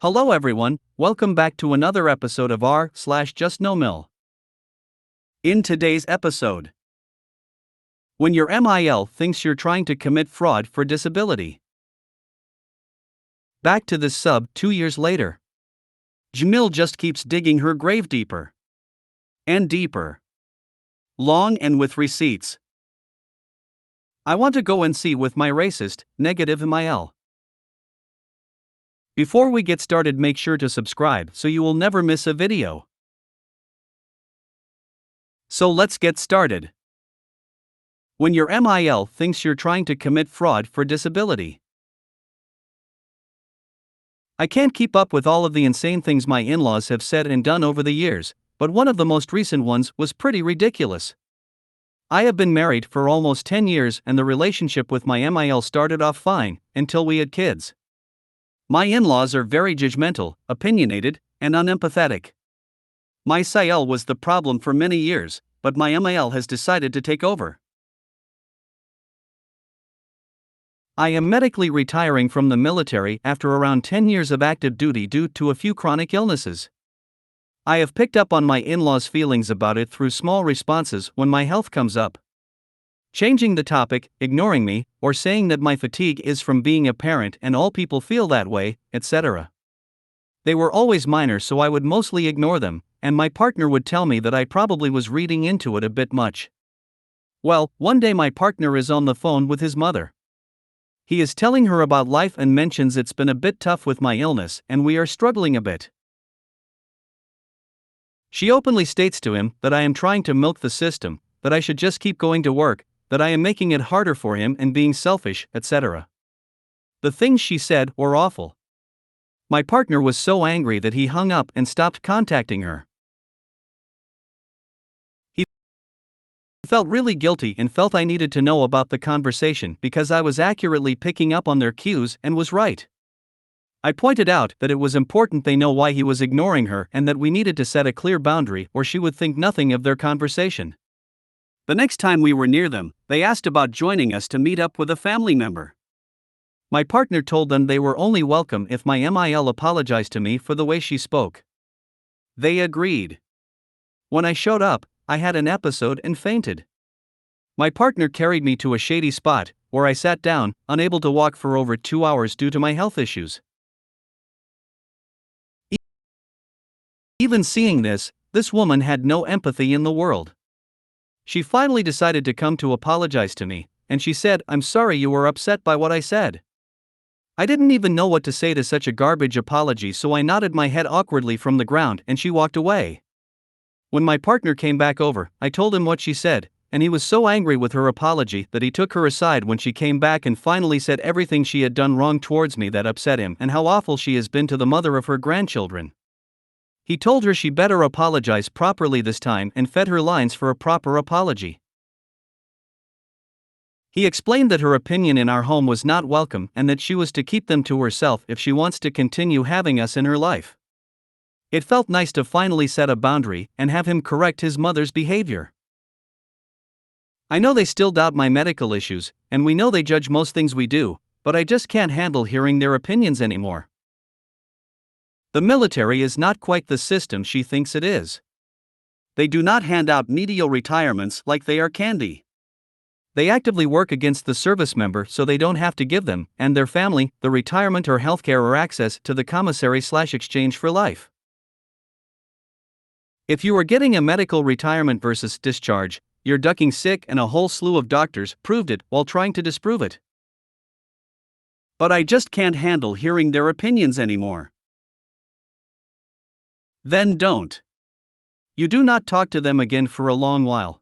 Hello everyone, welcome back to another episode of r/JustNoMil. In today's episode, when your MIL thinks you're trying to commit fraud for disability. Back to this sub 2 years later. JustNoMil just keeps digging her grave deeper and deeper. Long and with receipts. I want to go and see with my racist, negative MIL. Before we get started, make sure to subscribe so you will never miss a video. So let's get started. When your MIL thinks you're trying to commit fraud for disability. I can't keep up with all of the insane things my in-laws have said and done over the years, but one of the most recent ones was pretty ridiculous. I have been married for almost 10 years and the relationship with my MIL started off fine, until we had kids. My in-laws are very judgmental, opinionated, and unempathetic. My SIL was the problem for many years, but my MIL has decided to take over. I am medically retiring from the military after around 10 years of active duty due to a few chronic illnesses. I have picked up on my in-laws' feelings about it through small responses when my health comes up. Changing the topic, ignoring me, or saying that my fatigue is from being a parent and all people feel that way, etc. They were always minor, so I would mostly ignore them, and my partner would tell me that I probably was reading into it a bit much. Well, one day my partner is on the phone with his mother. He is telling her about life and mentions it's been a bit tough with my illness and we are struggling a bit. She openly states to him that I am trying to milk the system, that I should just keep going to work, that I am making it harder for him and being selfish, etc. The things she said were awful. My partner was so angry that he hung up and stopped contacting her. He felt really guilty and felt I needed to know about the conversation because I was accurately picking up on their cues and was right. I pointed out that it was important they know why he was ignoring her and that we needed to set a clear boundary or she would think nothing of their conversation. The next time we were near them, they asked about joining us to meet up with a family member. My partner told them they were only welcome if my MIL apologized to me for the way she spoke. They agreed. When I showed up, I had an episode and fainted. My partner carried me to a shady spot, where I sat down, unable to walk for over 2 hours due to my health issues. Even seeing this woman had no empathy in the world. She finally decided to come to apologize to me, and she said, "I'm sorry you were upset by what I said." I didn't even know what to say to such a garbage apology, so I nodded my head awkwardly from the ground and she walked away. When my partner came back over, I told him what she said, and he was so angry with her apology that he took her aside when she came back and finally said everything she had done wrong towards me that upset him and how awful she has been to the mother of her grandchildren. He told her she better apologize properly this time and fed her lines for a proper apology. He explained that her opinion in our home was not welcome and that she was to keep them to herself if she wants to continue having us in her life. It felt nice to finally set a boundary and have him correct his mother's behavior. I know they still doubt my medical issues, and we know they judge most things we do, but I just can't handle hearing their opinions anymore. The military is not quite the system she thinks it is. They do not hand out medial retirements like they are candy. They actively work against the service member so they don't have to give them, and their family, the retirement or healthcare or access to the commissary/exchange for life. If you are getting a medical retirement versus discharge, you're ducking sick and a whole slew of doctors proved it while trying to disprove it. But I just can't handle hearing their opinions anymore. Then don't. You do not talk to them again for a long while.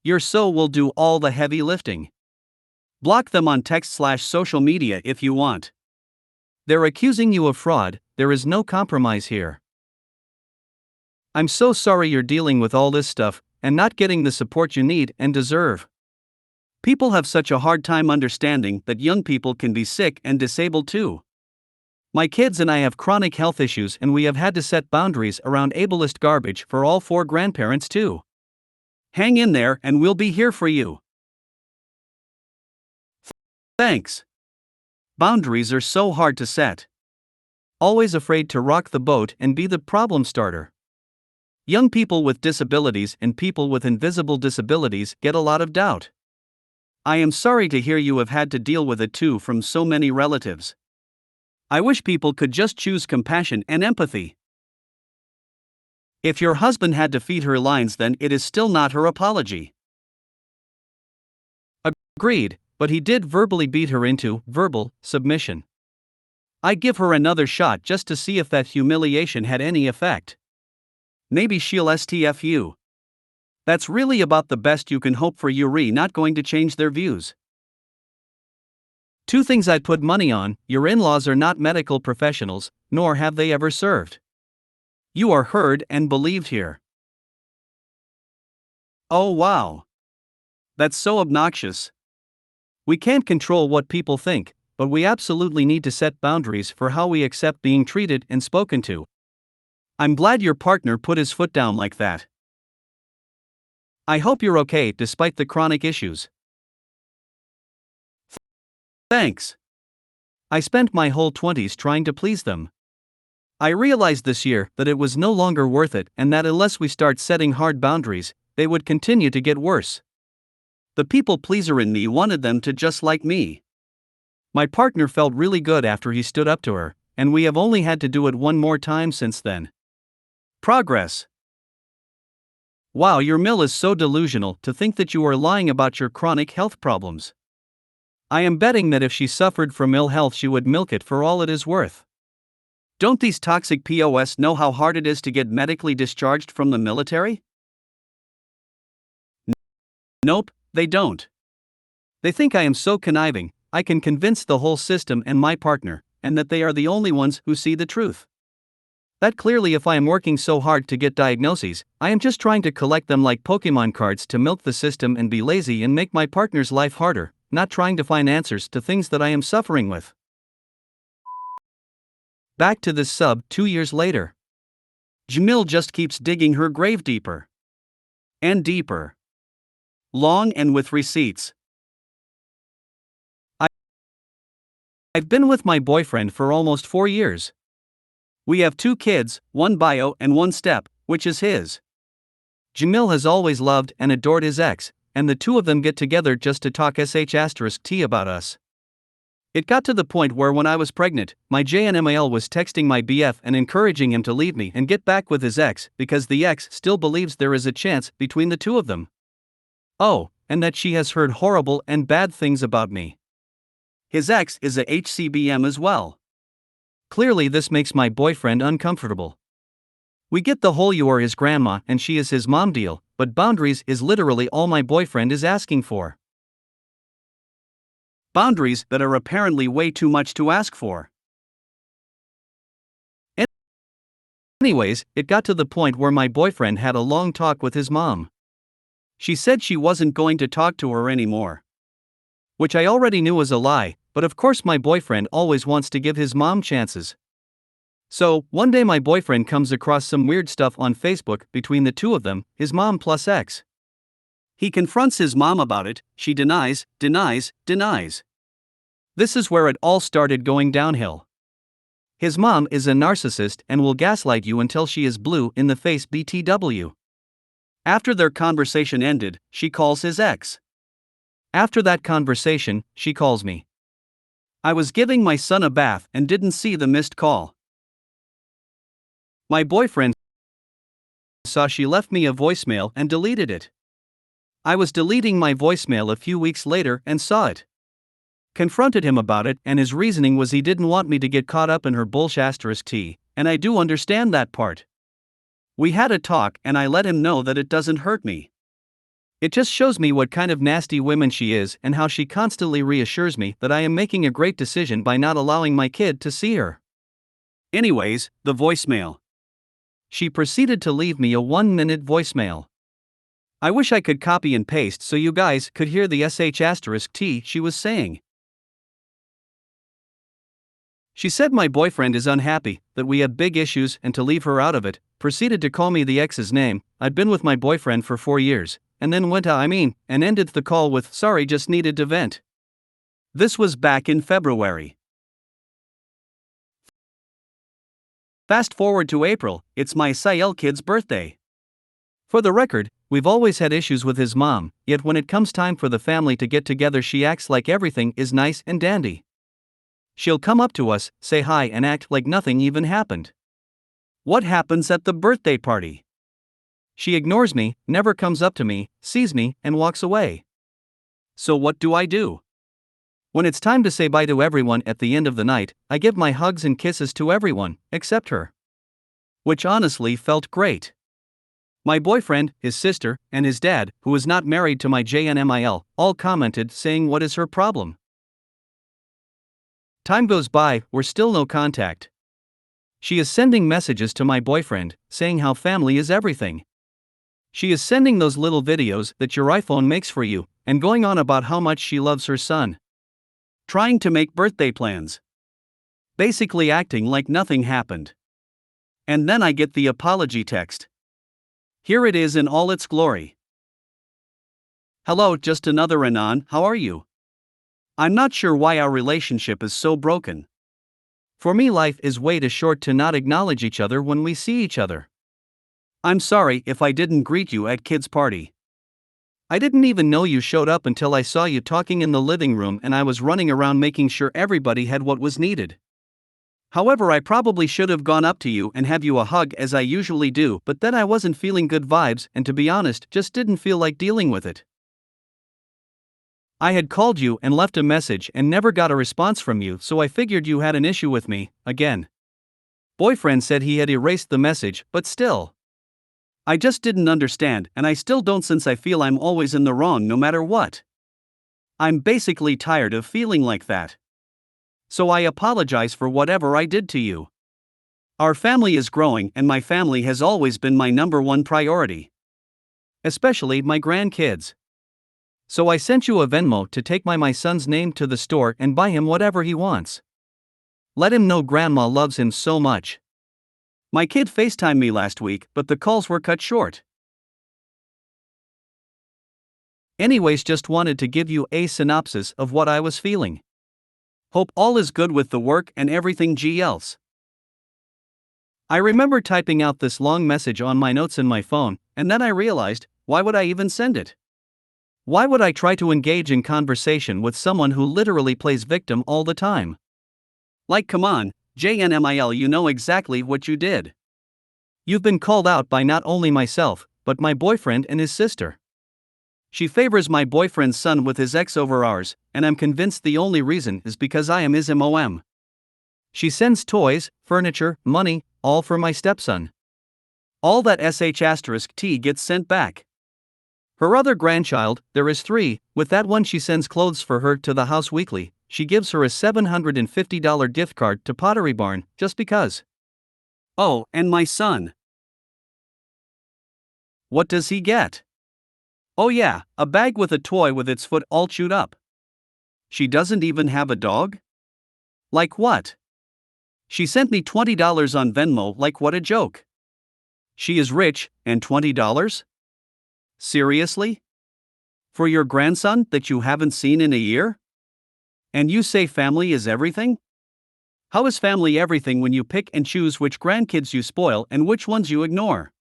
Your soul will do all the heavy lifting. Block them on text/social media if you want. They're accusing you of fraud, there is no compromise here. I'm so sorry you're dealing with all this stuff and not getting the support you need and deserve. People have such a hard time understanding that young people can be sick and disabled too. My kids and I have chronic health issues and we have had to set boundaries around ableist garbage for all 4 grandparents too. Hang in there and we'll be here for you. Thanks. Boundaries are so hard to set. always afraid to rock the boat and be the problem starter. Young people with disabilities and people with invisible disabilities get a lot of doubt. I am sorry to hear you have had to deal with it too from so many relatives. I wish people could just choose compassion and empathy. If your husband had to feed her lines, then it is still not her apology. Agreed, but he did verbally beat her into verbal submission. I give her another shot just to see if that humiliation had any effect. Maybe she'll STF you. That's really about the best you can hope for. You're not going to change their views. 2 things I'd put money on: your in-laws are not medical professionals, nor have they ever served. You are heard and believed here. Oh wow. That's so obnoxious. We can't control what people think, but we absolutely need to set boundaries for how we accept being treated and spoken to. I'm glad your partner put his foot down like that. I hope you're okay despite the chronic issues. Thanks. I spent my whole 20s trying to please them. I realized this year that it was no longer worth it, and that unless we start setting hard boundaries, they would continue to get worse. The people pleaser in me wanted them to just like me. My partner felt really good after he stood up to her, and we have only had to do it one more time since then. Progress. Wow, your Mill is so delusional to think that you are lying about your chronic health problems. I am betting that if she suffered from ill health, she would milk it for all it is worth. Don't these toxic POS know how hard it is to get medically discharged from the military? Nope, they don't. They think I am so conniving, I can convince the whole system and my partner, and that they are the only ones who see the truth. That clearly, if I am working so hard to get diagnoses, I am just trying to collect them like Pokemon cards to milk the system and be lazy and make my partner's life harder, not trying to find answers to things that I am suffering with. Back to this sub 2 years later. Jamil just keeps digging her grave deeper. And deeper. Long and with receipts. I've been with my boyfriend for almost 4 years. We have 2 kids, 1 bio and 1 step, which is his. Jamil has always loved and adored his ex, and the 2 of them get together just to talk sh*t about us. It got to the point where when I was pregnant, my JNMIL was texting my BF and encouraging him to leave me and get back with his ex because the ex still believes there is a chance between the 2 of them. Oh, and that she has heard horrible and bad things about me. His ex is a HCBM as well. Clearly this makes my boyfriend uncomfortable. We get the whole you are his grandma and she is his mom deal, but boundaries is literally all my boyfriend is asking for. Boundaries that are apparently way too much to ask for. Anyways, it got to the point where my boyfriend had a long talk with his mom. She said she wasn't going to talk to her anymore. Which I already knew was a lie, but of course my boyfriend always wants to give his mom chances. So, one day my boyfriend comes across some weird stuff on Facebook between the 2 of them, his mom plus ex. He confronts his mom about it, she denies. This is where it all started going downhill. His mom is a narcissist and will gaslight you until she is blue in the face BTW. After their conversation ended, she calls his ex. After that conversation, she calls me. I was giving my son a bath and didn't see the missed call. My boyfriend saw she left me a voicemail and deleted it. I was deleting my voicemail a few weeks later and saw it. Confronted him about it, and his reasoning was he didn't want me to get caught up in her bullshit, and I do understand that part. We had a talk and I let him know that it doesn't hurt me. It just shows me what kind of nasty woman she is and how she constantly reassures me that I am making a great decision by not allowing my kid to see her. Anyways, the voicemail. She proceeded to leave me a 1-minute voicemail. I wish I could copy and paste so you guys could hear the sh*t she was saying. She said my boyfriend is unhappy, that we have big issues, and to leave her out of it, proceeded to call me the ex's name. I'd been with my boyfriend for 4 years, and then and ended the call with, sorry, just needed to vent. This was back in February. Fast forward to April, it's my Sayel kid's birthday. For the record, we've always had issues with his mom, yet when it comes time for the family to get together, she acts like everything is nice and dandy. She'll come up to us, say hi, and act like nothing even happened. What happens at the birthday party? She ignores me, never comes up to me, sees me, and walks away. So what do I do? When it's time to say bye to everyone at the end of the night, I give my hugs and kisses to everyone, except her. Which honestly felt great. My boyfriend, his sister, and his dad, who is not married to my JustNoMil, all commented saying what is her problem. Time goes by, we're still no contact. She is sending messages to my boyfriend, saying how family is everything. She is sending those little videos that your iPhone makes for you, and going on about how much she loves her son. Trying to make birthday plans. Basically acting like nothing happened. And then I get the apology text. Here it is in all its glory. Hello, just another Anon, how are you? I'm not sure why our relationship is so broken. For me, life is way too short to not acknowledge each other when we see each other. I'm sorry if I didn't greet you at kid's party. I didn't even know you showed up until I saw you talking in the living room, and I was running around making sure everybody had what was needed. However, I probably should have gone up to you and have you a hug as I usually do, but then I wasn't feeling good vibes and, to be honest, just didn't feel like dealing with it. I had called you and left a message and never got a response from you, so I figured you had an issue with me, again. Boyfriend said he had erased the message, but still. I just didn't understand, and I still don't, since I feel I'm always in the wrong no matter what. I'm basically tired of feeling like that. So I apologize for whatever I did to you. Our family is growing, and my family has always been my number one priority. Especially my grandkids. So I sent you a Venmo to take my son's name to the store and buy him whatever he wants. Let him know grandma loves him so much. My kid FaceTimed me last week, but the calls were cut short. Anyways, just wanted to give you a synopsis of what I was feeling. Hope all is good with the work and everything else. I remember typing out this long message on my notes in my phone, and then I realized, why would I even send it? Why would I try to engage in conversation with someone who literally plays victim all the time? Like, come on, JustNoMil, you know exactly what you did. You've been called out by not only myself, but my boyfriend and his sister. She favors my boyfriend's son with his ex over ours, and I'm convinced the only reason is because I am his mom. She sends toys, furniture, money, all for my stepson. All that sh*t gets sent back. Her other grandchild, there is 3, with that one she sends clothes for her to the house weekly. She gives her a $750 gift card to Pottery Barn, just because. Oh, and my son. What does he get? Oh yeah, a bag with a toy with its foot all chewed up. She doesn't even have a dog? Like what? She sent me $20 on Venmo, like what a joke. She is rich, and $20? Seriously? For your grandson that you haven't seen in a year? And you say family is everything? How is family everything when you pick and choose which grandkids you spoil and which ones you ignore?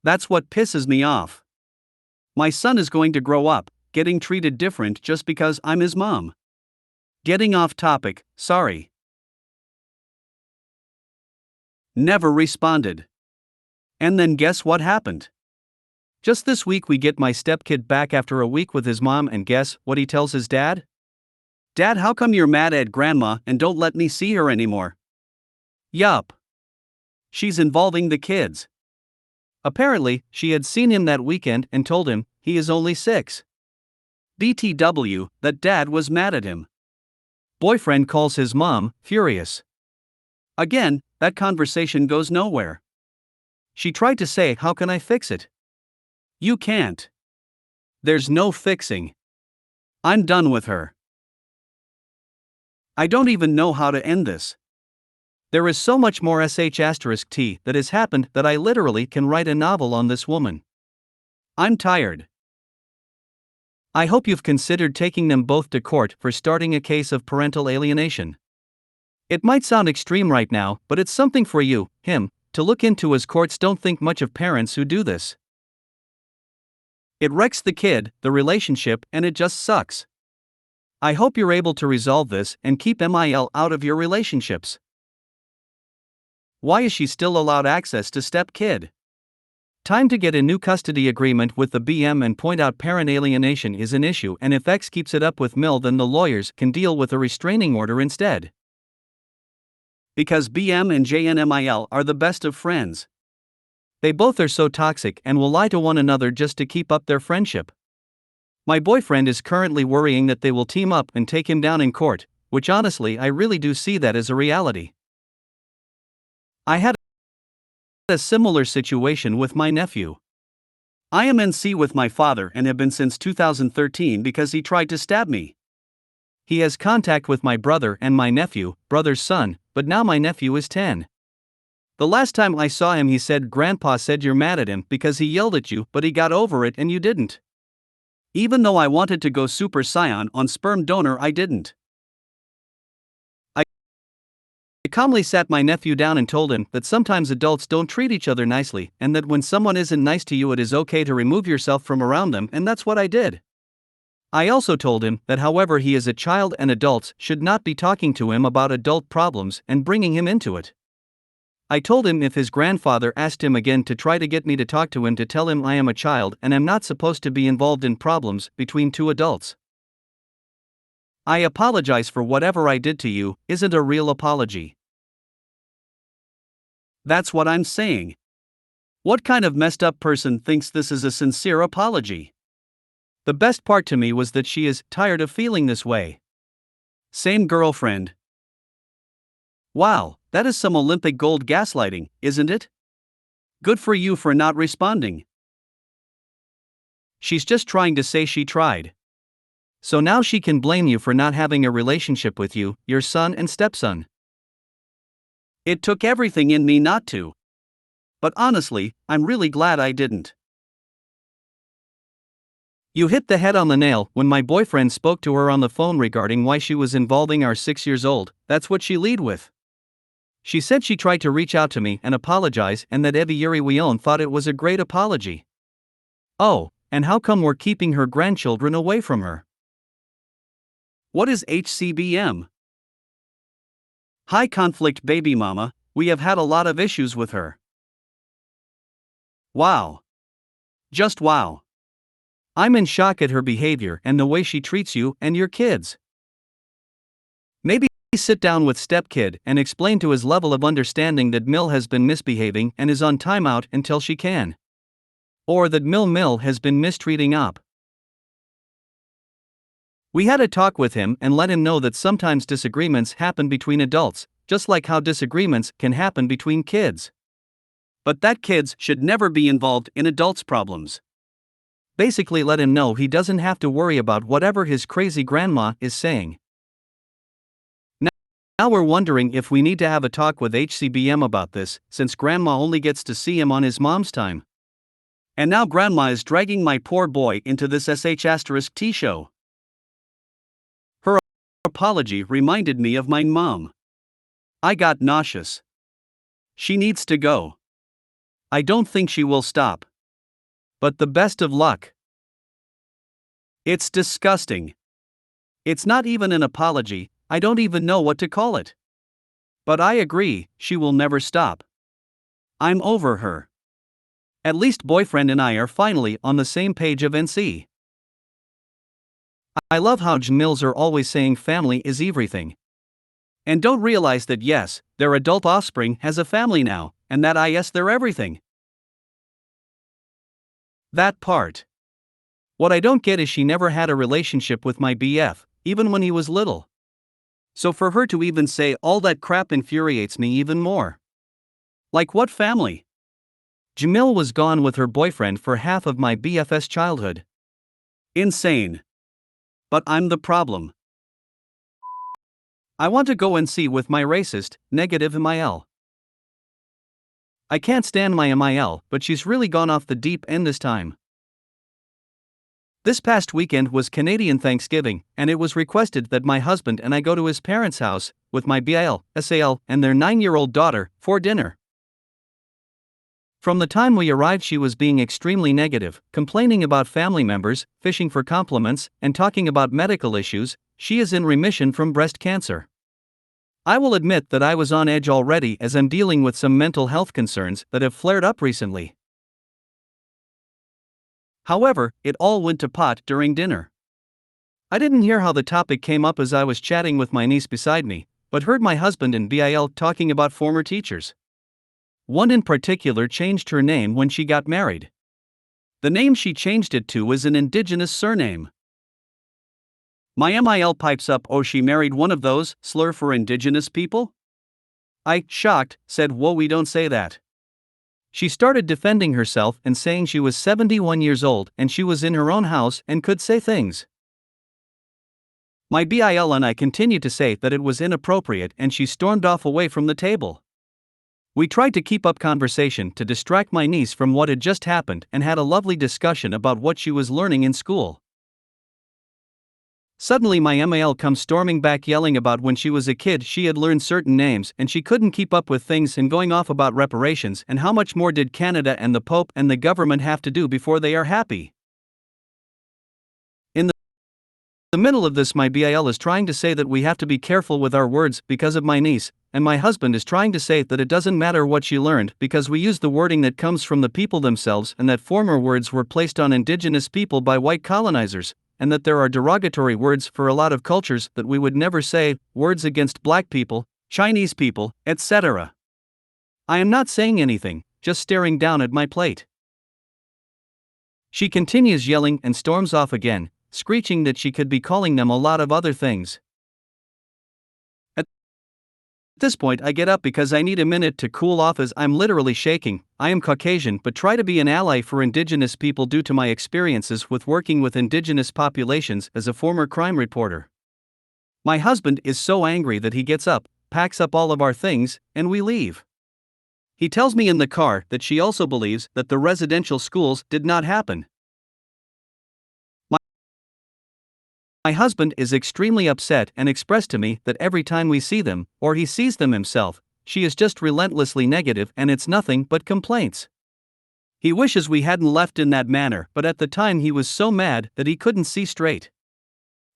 That's what pisses me off. My son is going to grow up, getting treated different just because I'm his mom. Getting off topic, sorry. Never responded. And then guess what happened? Just this week we get my stepkid back after a week with his mom, and guess what he tells his dad? Dad, how come you're mad at grandma and don't let me see her anymore? Yup. She's involving the kids. Apparently, she had seen him that weekend and told him he is only 6. BTW, that dad was mad at him. Boyfriend calls his mom, furious. Again, that conversation goes nowhere. She tried to say, how can I fix it? You can't. There's no fixing. I'm done with her. I don't even know how to end this. There is so much more sh*t that has happened that I literally can write a novel on this woman. I'm tired. I hope you've considered taking them both to court for starting a case of parental alienation. It might sound extreme right now, but it's something for you, him, to look into, as courts don't think much of parents who do this. It wrecks the kid, the relationship, and it just sucks. I hope you're able to resolve this and keep MIL out of your relationships. Why is she still allowed access to step kid? Time to get a new custody agreement with the BM and point out parent alienation is an issue, and if X keeps it up with Mil, then the lawyers can deal with a restraining order instead. Because BM and JNMIL are the best of friends. They both are so toxic and will lie to one another just to keep up their friendship. My boyfriend is currently worrying that they will team up and take him down in court, which honestly I really do see that as a reality. I had a similar situation with my nephew. I am NC with my father and have been since 2013 because he tried to stab me. He has contact with my brother and my nephew, brother's son, but now my nephew is 10. The last time I saw him, he said Grandpa said you're mad at him because he yelled at you, but he got over it and you didn't. Even though I wanted to go Super Saiyan on sperm donor, I didn't. I calmly sat my nephew down and told him that sometimes adults don't treat each other nicely, and that when someone isn't nice to you, it is okay to remove yourself from around them, and that's what I did. I also told him that however he is a child and adults should not be talking to him about adult problems and bringing him into it. I told him if his grandfather asked him again to try to get me to talk to him, to tell him I am a child and am not supposed to be involved in problems between two adults. I apologize for whatever I did to you isn't a real apology. That's what I'm saying. What kind of messed up person thinks this is a sincere apology? The best part to me was that she is tired of feeling this way. Same girlfriend. Wow, that is some Olympic gold gaslighting, isn't it? Good for you for not responding. She's just trying to say she tried. So now she can blame you for not having a relationship with you, your son and stepson. It took everything in me not to. But honestly, I'm really glad I didn't. You hit the head on the nail when my boyfriend spoke to her on the phone regarding why she was involving our 6-year-old. That's what she led with. She said she tried to reach out to me and apologize, and that Evie Yuri thought it was a great apology. Oh, and how come we're keeping her grandchildren away from her? What is HCBM? High conflict baby mama. We have had a lot of issues with her. Wow. Just wow. I'm in shock at her behavior and the way she treats you and your kids. Maybe sit down with stepkid and explain to his level of understanding that Mil has been misbehaving and is on timeout until she can. Or that Mil has been mistreating Op. We had a talk with him and let him know that sometimes disagreements happen between adults, just like how disagreements can happen between kids. But that kids should never be involved in adults' problems. Basically let him know he doesn't have to worry about whatever his crazy grandma is saying. Now we're wondering if we need to have a talk with HCBM about this, since grandma only gets to see him on his mom's time. And now grandma is dragging my poor boy into this sh*t show. Her apology reminded me of my mom. I got nauseous. She needs to go. I don't think she will stop. But the best of luck. It's disgusting. It's not even an apology, I don't even know what to call it. But I agree, she will never stop. I'm over her. At least boyfriend and I are finally on the same page of NC. I love how JustNoMils are always saying family is everything. And don't realize that yes, their adult offspring has a family now, and that yes, they're everything. That part. What I don't get is she never had a relationship with my BF, even when he was little. So for her to even say all that crap infuriates me even more. Like what family? JustNoMil was gone with her boyfriend for half of my BF's childhood. Insane. But I'm the problem. I want to go and see with my racist, negative MIL. I can't stand my MIL, but she's really gone off the deep end this time. This past weekend was Canadian Thanksgiving, and it was requested that my husband and I go to his parents' house, with my BIL, SAL, and their 9-year-old daughter, for dinner. From the time we arrived, she was being extremely negative, complaining about family members, fishing for compliments, and talking about medical issues. She is in remission from breast cancer. I will admit that I was on edge already, as I'm dealing with some mental health concerns that have flared up recently. However, it all went to pot during dinner. I didn't hear how the topic came up as I was chatting with my niece beside me, but heard my husband and BIL talking about former teachers. One in particular changed her name when she got married. The name she changed it to was an indigenous surname. My MIL pipes up, "Oh, she married one of those, slur for indigenous people?" I, shocked, said, "Whoa, we don't say that." She started defending herself and saying she was 71 years old and she was in her own house and could say things. My BIL and I continued to say that it was inappropriate, and she stormed off away from the table. We tried to keep up conversation to distract my niece from what had just happened and had a lovely discussion about what she was learning in school. Suddenly my MIL comes storming back, yelling about when she was a kid she had learned certain names and she couldn't keep up with things, and going off about reparations and how much more did Canada and the Pope and the government have to do before they are happy. In the middle of this, my BIL is trying to say that we have to be careful with our words because of my niece, and my husband is trying to say that it doesn't matter what she learned because we use the wording that comes from the people themselves, and that former words were placed on indigenous people by white colonizers, and that there are derogatory words for a lot of cultures that we would never say, words against black people, Chinese people, etc. I am not saying anything, just staring down at my plate. She continues yelling and storms off again, screeching that she could be calling them a lot of other things. At this point, I get up because I need a minute to cool off as I'm literally shaking. I am Caucasian but try to be an ally for indigenous people due to my experiences with working with indigenous populations as a former crime reporter. My husband is so angry that he gets up, packs up all of our things, and we leave. He tells me in the car that she also believes that the residential schools did not happen. My husband is extremely upset and expressed to me that every time we see them, or he sees them himself, she is just relentlessly negative and it's nothing but complaints. He wishes we hadn't left in that manner, but at the time he was so mad that he couldn't see straight.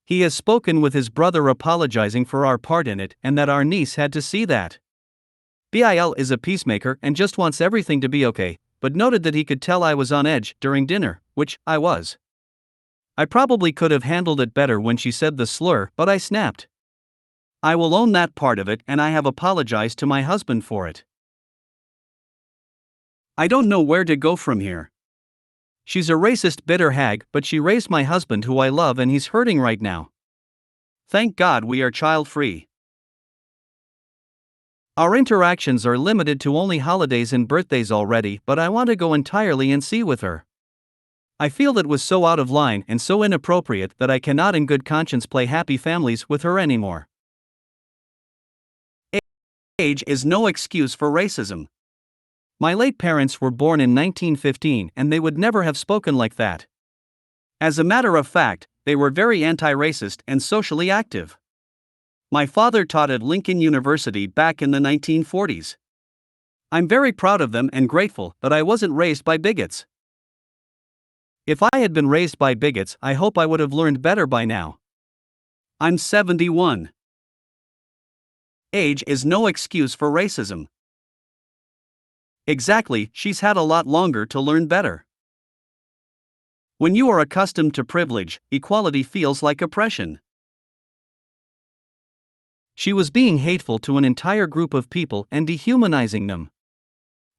He has spoken with his brother apologizing for our part in it and that our niece had to see that. BIL is a peacemaker and just wants everything to be okay, but noted that he could tell I was on edge during dinner, which I was. I probably could have handled it better when she said the slur, but I snapped. I will own that part of it, and I have apologized to my husband for it. I don't know where to go from here. She's a racist, bitter hag, but she raised my husband, who I love, and he's hurting right now. Thank God we are child-free. Our interactions are limited to only holidays and birthdays already, but I want to go entirely and see with her. I feel that was so out of line and so inappropriate that I cannot in good conscience play happy families with her anymore. Age is no excuse for racism. My late parents were born in 1915 and they would never have spoken like that. As a matter of fact, they were very anti-racist and socially active. My father taught at Lincoln University back in the 1940s. I'm very proud of them and grateful that I wasn't raised by bigots. If I had been raised by bigots, I hope I would have learned better by now. I'm 71. Age is no excuse for racism. Exactly, she's had a lot longer to learn better. When you are accustomed to privilege, equality feels like oppression. She was being hateful to an entire group of people and dehumanizing them.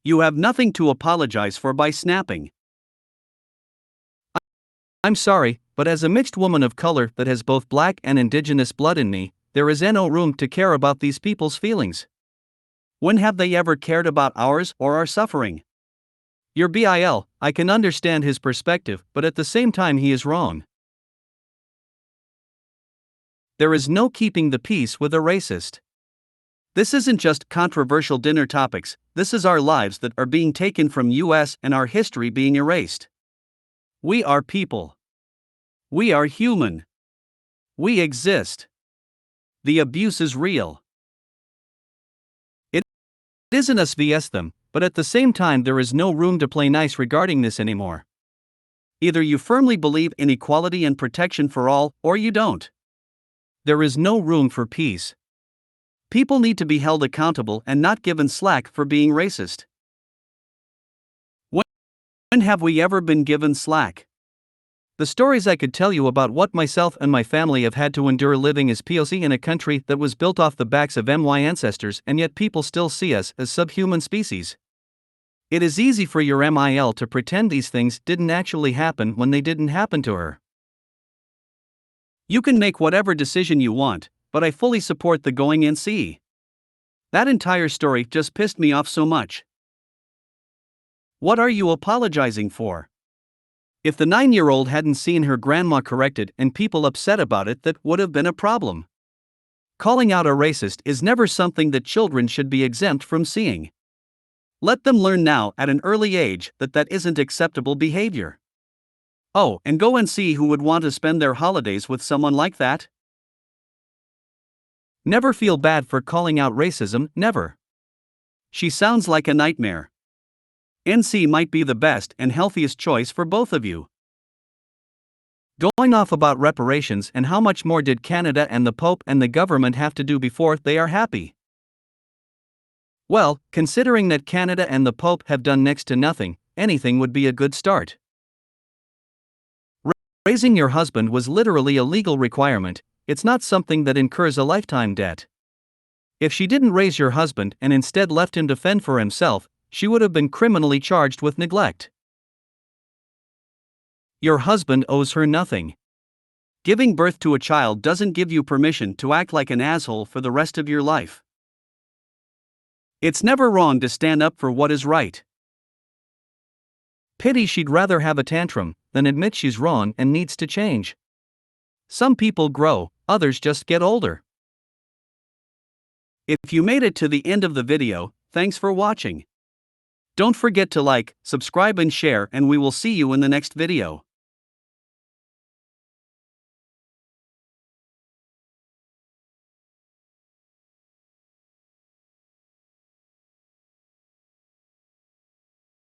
You have nothing to apologize for by snapping. I'm sorry, but as a mixed woman of color that has both black and indigenous blood in me, there is no room to care about these people's feelings. When have they ever cared about ours or our suffering? Your BIL, I can understand his perspective, but at the same time he is wrong. There is no keeping the peace with a racist. This isn't just controversial dinner topics, this is our lives that are being taken from us and our history being erased. We are people. We are human. We exist. The abuse is real. It isn't us vs them, but at the same time there is no room to play nice regarding this anymore. Either you firmly believe in equality and protection for all, or you don't. There is no room for peace. People need to be held accountable and not given slack for being racist. When have we ever been given slack? The stories I could tell you about what myself and my family have had to endure living as POC in a country that was built off the backs of my ancestors, and yet people still see us as subhuman species. It is easy for your MIL to pretend these things didn't actually happen when they didn't happen to her. You can make whatever decision you want, but I fully support the going and see. That entire story just pissed me off so much. What are you apologizing for? If the 9-year-old hadn't seen her grandma corrected and people upset about it, that would have been a problem. Calling out a racist is never something that children should be exempt from seeing. Let them learn now at an early age that that isn't acceptable behavior. Oh, and go and see who would want to spend their holidays with someone like that. Never feel bad for calling out racism, never. She sounds like a nightmare. NC might be the best and healthiest choice for both of you. Going off about reparations and how much more did Canada and the Pope and the government have to do before they are happy? Well, considering that Canada and the Pope have done next to nothing, anything would be a good start. Raising your husband was literally a legal requirement, it's not something that incurs a lifetime debt. If she didn't raise your husband and instead left him to fend for himself, she would have been criminally charged with neglect. Your husband owes her nothing. Giving birth to a child doesn't give you permission to act like an asshole for the rest of your life. It's never wrong to stand up for what is right. Pity she'd rather have a tantrum than admit she's wrong and needs to change. Some people grow, others just get older. If you made it to the end of the video, thanks for watching. Don't forget to like, subscribe and share, and we will see you in the next video.